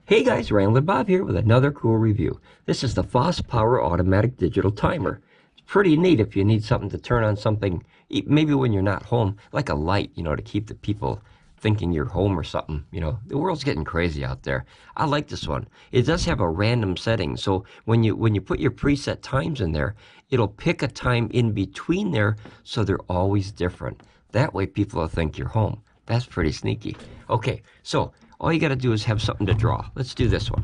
Hey guys, Ramblin Bob here with another cool review. This is the FOSPOWER automatic digital timer. It's pretty neat if you need something to turn on something, maybe when you're not home, like a light, to keep the people thinking you're home or something. The world's getting crazy out there. I like this one. It does have a random setting, so when you put your preset times in there, it'll pick a time in between there so they're always different. That way people will think you're home. That's pretty sneaky. Okay, so all you got to do is have something to draw. Let's do this one.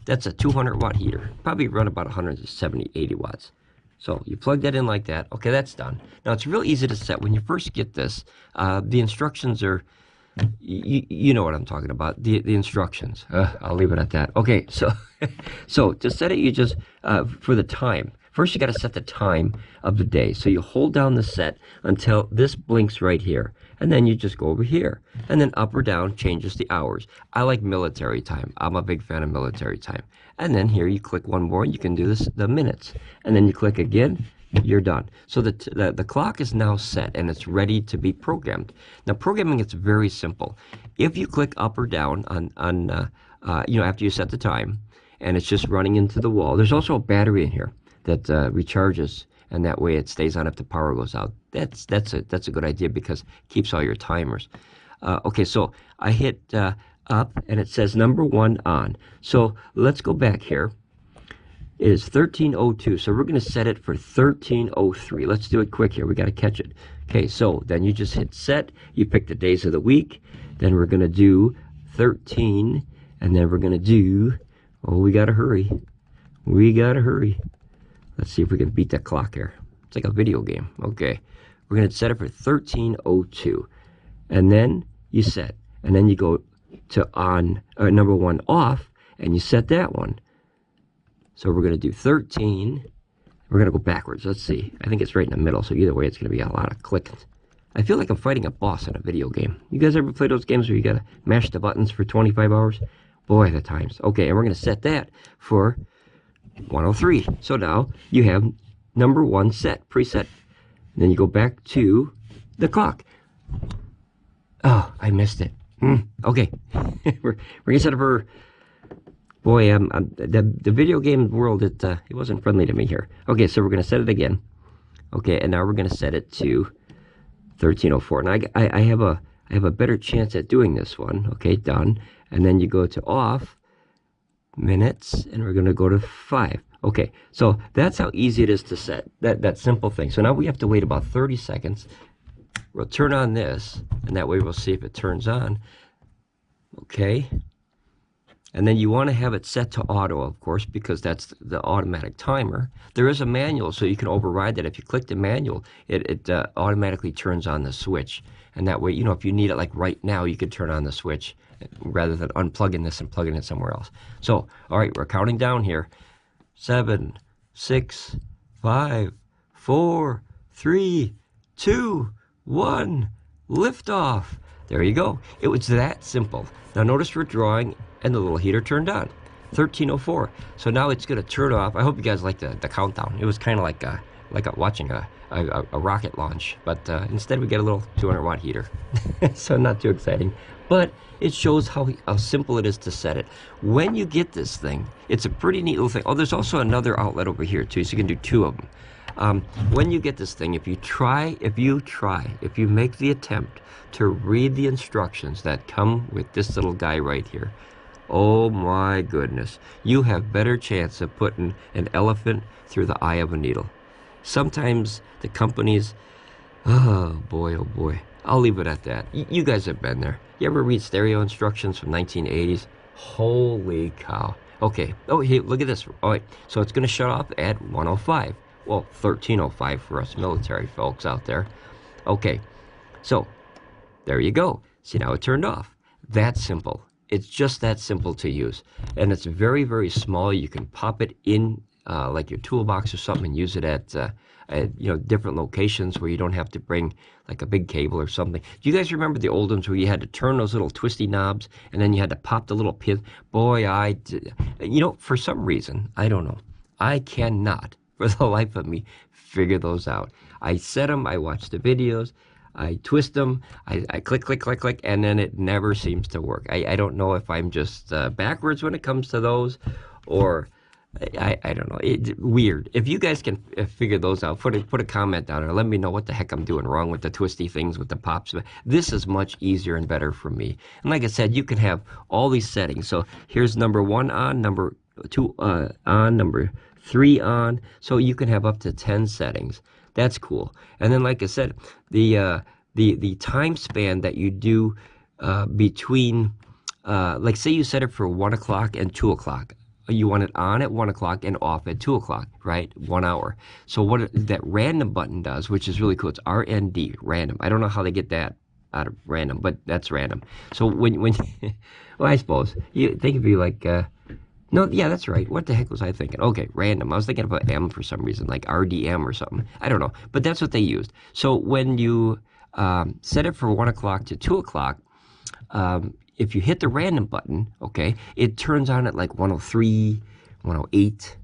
That's a 200 watt heater. Probably run about 170, 80 watts. So you plug that in like that. Okay, that's done. Now it's real easy to set. When you first get this, the instructions are, you know what I'm talking about. The instructions. I'll leave it at that. Okay, so to set it, you just, for the time. First, you got to set the time of the day. So you hold down the set until this blinks right here. And then you just go over here. And then up or down changes the hours. I like military time. I'm a big fan of military time. And then here you click one more and you can do this, the minutes. And then you click again, you're done. So the clock is now set and it's ready to be programmed. Now programming, it's very simple. If you click up or down on after you set the time and it's just running into the wall, there's also a battery in here that recharges, and that way it stays on if the power goes out. That's a good idea because it keeps all your timers. Okay, so I hit up and it says number 1 on. So let's go back here. It is 13:02, so we're going to set it for 13:03. Let's do it quick here. We got to catch it. Okay, so then you just hit set. You pick the days of the week. Then we're going to do 13, and then we're going to do. Oh, we got to hurry. We got to hurry. Let's see if we can beat that clock here. It's like a video game. Okay. We're going to set it for 13:02. And then you set. And then you go to on number 1 off, and you set that one. So we're going to do 13. We're going to go backwards. Let's see. I think it's right in the middle. So either way, it's going to be a lot of clicking. I feel like I'm fighting a boss in a video game. You guys ever play those games where you got to mash the buttons for 25 hours? Boy, the times. Okay, and we're going to set that for 103. So now you have number 1 set, preset. And then you go back to the clock. Oh, I missed it. Okay. we're gonna set it for. Boy, the video game world, it wasn't friendly to me here. Okay, so we're gonna set it again. Okay, and now we're gonna set it to 13:04. And I have a better chance at doing this one. Okay, done. And then you go to off. Minutes, and we're going to go to 5. Okay, so that's how easy it is to set that simple thing. So now we have to wait about 30 seconds. We'll turn on this, and that way we'll see if it turns on. Okay, and then you want to have it set to auto, of course, because that's the automatic timer. There is a manual, so you can override that. If you click the manual, it automatically turns on the switch, and that way, if you need it like right now, you could turn on the switch rather than unplugging this and plugging it somewhere else. So, all right, we're counting down here. 7, 6, 5, 4, 3, 2, 1, liftoff. There you go. It was that simple. Now notice we're drawing and the little heater turned on. 13:04. So now it's going to turn off. I hope you guys like the countdown. It was kind of like watching a rocket launch, but instead we get a little 200 watt heater. So not too exciting, but it shows how simple it is to set it. When you get this thing, it's a pretty neat little thing. Oh, there's also another outlet over here too, so you can do 2 of them. When you get this thing, if you make the attempt to read the instructions that come with this little guy right here, oh my goodness, you have better chance of putting an elephant through the eye of a needle. Sometimes the companies, oh boy, I'll leave it at that. You guys have been there. You ever read stereo instructions from 1980s? Holy cow. Okay, oh, hey, look at this. All right, so it's going to shut off at 1:05. Well, 13:05 for us military folks out there. Okay, so there you go. See, now it turned off. That's simple. It's just that simple to use. And it's very, very small. You can pop it in like your toolbox or something and use it at different locations where you don't have to bring like a big cable or something. Do you guys remember the old ones where you had to turn those little twisty knobs and then you had to pop the little pin? Boy, for some reason, I don't know, I cannot for the life of me figure those out. I set them, I watched the videos, I twist them, I click, click, click, click, and then it never seems to work. I don't know if I'm just backwards when it comes to those, or I don't know. It's weird. If you guys can figure those out, put a comment down there. Let me know what the heck I'm doing wrong with the twisty things with the pops. This is much easier and better for me. And like I said, you can have all these settings. So here's number 1 on, number 2 on, number 3 on. So you can have up to 10 settings. That's cool. And then, like I said, the time span that you do between, like say you set it for 1 o'clock and 2 o'clock. You want it on at 1 o'clock and off at 2 o'clock, right? 1 hour. So what that random button does, which is really cool, it's RND, random. I don't know how they get that out of random, but that's random. So when well, I suppose, you think of you like, no, yeah, that's right. What the heck was I thinking? Okay, random. I was thinking about M for some reason, like RDM or something. I don't know, but that's what they used. So when you set it for 1 o'clock to 2 o'clock, if you hit the random button, okay, it turns on at like 103, 108,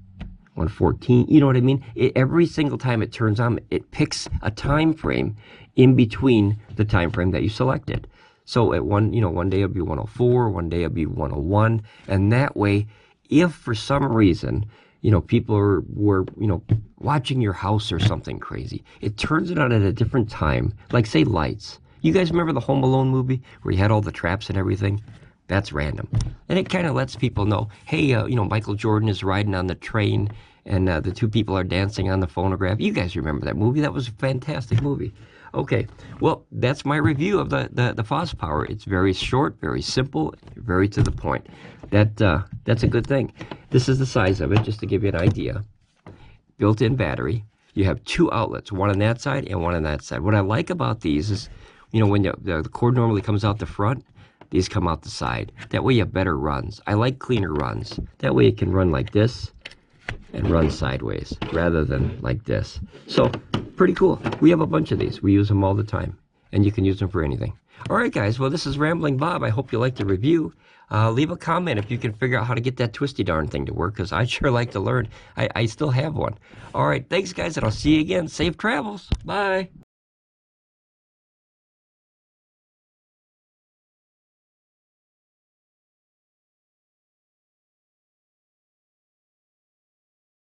114. You know what I mean? Every single time it turns on, it picks a time frame in between the time frame that you selected. So at one day it'll be 104, one day it'll be 101, and that way, if for some reason, people were watching your house or something crazy, it turns it on at a different time, like say lights. You guys remember the Home Alone movie where you had all the traps and everything? That's random. And it kind of lets people know, hey, Michael Jordan is riding on the train and the 2 people are dancing on the phonograph. You guys remember that movie? That was a fantastic movie. Okay, well, that's my review of the FOSPOWER. It's very short, very simple, very to the point. That's a good thing. This is the size of it, just to give you an idea. Built-in battery. You have 2 outlets, one on that side and one on that side. What I like about these is, when the cord normally comes out the front, these come out the side. That way you have better runs. I like cleaner runs. That way it can run like this and run sideways rather than like this. So, pretty cool. We have a bunch of these. We use them all the time, and you can use them for anything. All right, guys. Well, this is Rambling Bob. I hope you liked the review. Leave a comment if you can figure out how to get that twisty darn thing to work, because I'd sure like to learn. I still have one. All right. Thanks, guys, and I'll see you again. Safe travels. Bye.